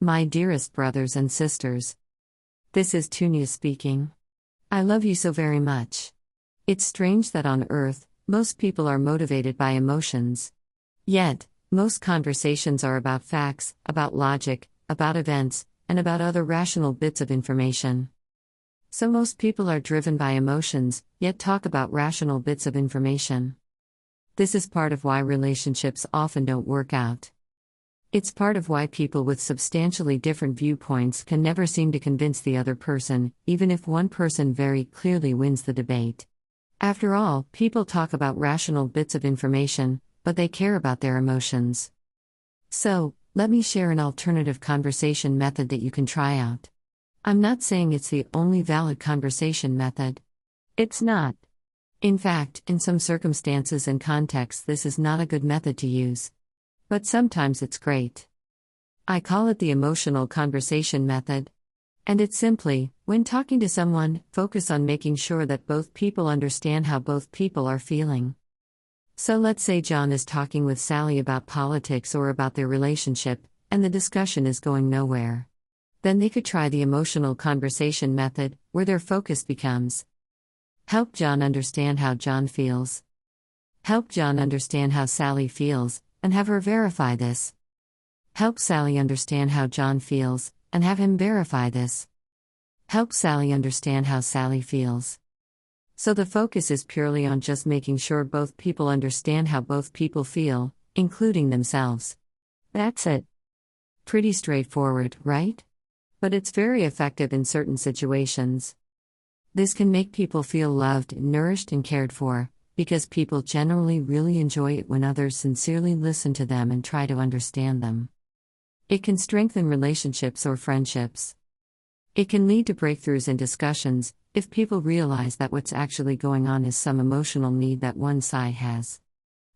My dearest brothers and sisters, this is Tunia speaking. I love you so very much. It's strange that on Earth, most people are motivated by emotions. Yet, most conversations are about facts, about logic, about events, and about other rational bits of information. So most people are driven by emotions, yet talk about rational bits of information. This is part of why relationships often don't work out. It's part of why people with substantially different viewpoints can never seem to convince the other person, even if one person very clearly wins the debate. After all, people talk about rational bits of information, but they care about their emotions. So, let me share an alternative conversation method that you can try out. I'm not saying it's the only valid conversation method. It's not. In fact, in some circumstances and contexts, this is not a good method to use. But sometimes it's great. I call it the emotional conversation method. And it's simply, when talking to someone, focus on making sure that both people understand how both people are feeling. So let's say John is talking with Sally about politics or about their relationship, and the discussion is going nowhere. Then they could try the emotional conversation method, where their focus becomes: help John understand how John feels. Help John understand how Sally feels, and have her verify this. Help Sally understand how John feels, and have him verify this. Help Sally understand how Sally feels. So the focus is purely on just making sure both people understand how both people feel, including themselves. That's it. Pretty straightforward, right? But it's very effective in certain situations. This can make people feel loved, nourished, and cared for, because people generally really enjoy it when others sincerely listen to them and try to understand them. It can strengthen relationships or friendships. It can lead to breakthroughs in discussions, if people realize that what's actually going on is some emotional need that one side has.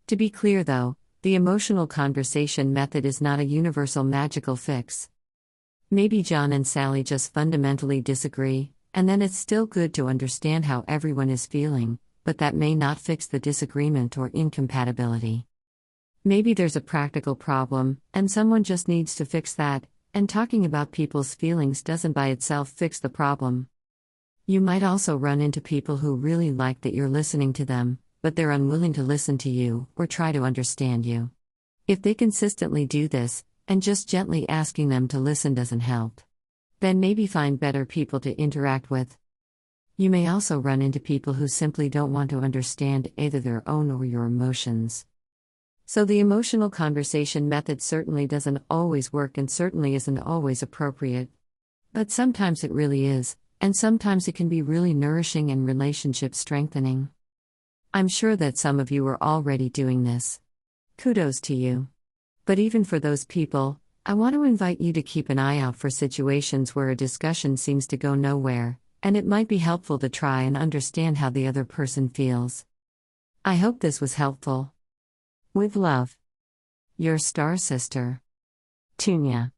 To be clear though, the emotional conversation method is not a universal magical fix. Maybe John and Sally just fundamentally disagree, and then it's still good to understand how everyone is feeling, but that may not fix the disagreement or incompatibility. Maybe there's a practical problem, and someone just needs to fix that, and talking about people's feelings doesn't by itself fix the problem. You might also run into people who really like that you're listening to them, but they're unwilling to listen to you or try to understand you. If they consistently do this, and just gently asking them to listen doesn't help, then maybe find better people to interact with. You may also run into people who simply don't want to understand either their own or your emotions. So the emotional conversation method certainly doesn't always work and certainly isn't always appropriate. But sometimes it really is, and sometimes it can be really nourishing and relationship strengthening. I'm sure that some of you are already doing this. Kudos to you. But even for those people, I want to invite you to keep an eye out for situations where a discussion seems to go nowhere, and it might be helpful to try and understand how the other person feels. I hope this was helpful. With love, your star sister, Tunia.